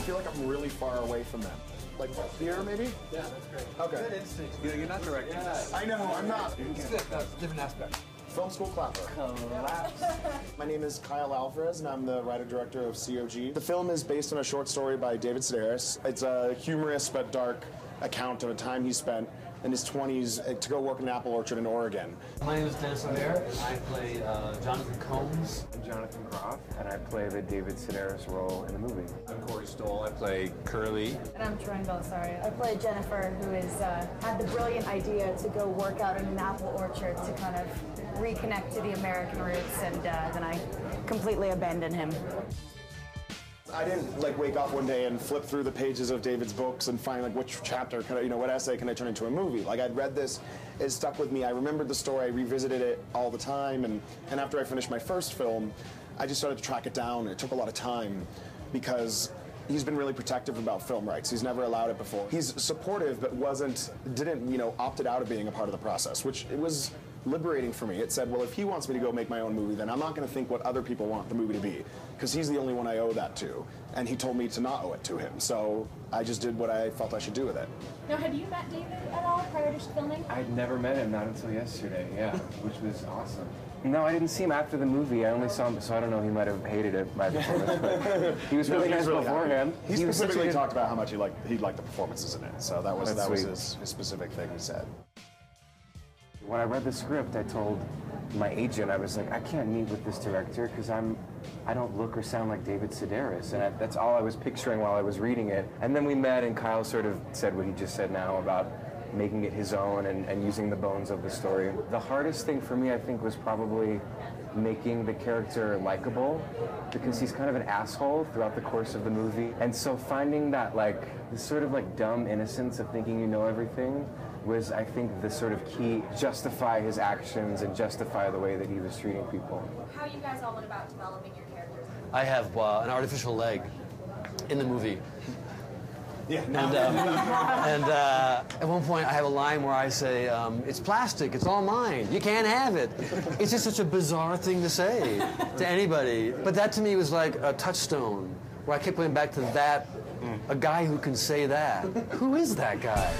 feel like I'm really far away from them. Like here, maybe? Yeah, that's great. Okay. Good instincts. You're not directing. Yeah. I know, I'm not. It's good. That's a different aspect. Film school clapper. Collapse. My name is Kyle Alvarez, and I'm the writer-director of C.O.G. The film is based on a short story by David Sedaris. It's a humorous but dark account of a time he spent in his 20s to go work in an apple orchard in Oregon. My name is Denis. I play Jonathan Combs. I'm Jonathan Groff, and I play the David Sedaris role in the movie. I'm Corey Stoll. I play Curly. And I'm Troy Belisari. I play Jennifer, who is had the brilliant idea to go work out in an apple orchard to kind of reconnect to the American roots, and then I completely abandoned him. I didn't like wake up one day and flip through the pages of David's books and find like which chapter can I, what essay can I turn into a movie. Like I'd read this, it stuck with me. I remembered the story, I revisited it all the time, and after I finished my first film, I just started to track it down. It took a lot of time because he's been really protective about film rights. He's never allowed it before. He's supportive, but didn't opted out of being a part of the process, which it was liberating for me. It said, well, if he wants me to go make my own movie, then I'm not going to think what other people want the movie to be, because he's the only one I owe that to, and he told me to not owe it to him. So I just did what I felt I should do with it. Now, had you met David at all prior to filming? I'd never met him, not until yesterday, yeah, which was awesome. No, I didn't see him after the movie. I only saw him, so I don't know, he might have hated it, my performance, but he was really nice beforehand. He specifically talked about how much he liked the performances in it, so that was his specific thing he said. When I read the script, I told my agent, I was like, I can't meet with this director because I don't look or sound like David Sedaris, and that's all I was picturing while I was reading it. And then we met, and Kyle sort of said what he just said now about making it his own and using the bones of the story. The hardest thing for me, I think, was probably making the character likable, because he's kind of an asshole throughout the course of the movie. And so finding that this sort of dumb innocence of thinking you know everything was, I think, the sort of key, justify his actions and justify the way that he was treating people. How you guys all went about developing your characters? I have an artificial leg in the movie. Yeah. And at one point I have a line where I say, it's plastic, it's all mine, you can't have it. It's just such a bizarre thing to say to anybody. But that to me was like a touchstone, where I kept going back to that, a guy who can say that. Who is that guy?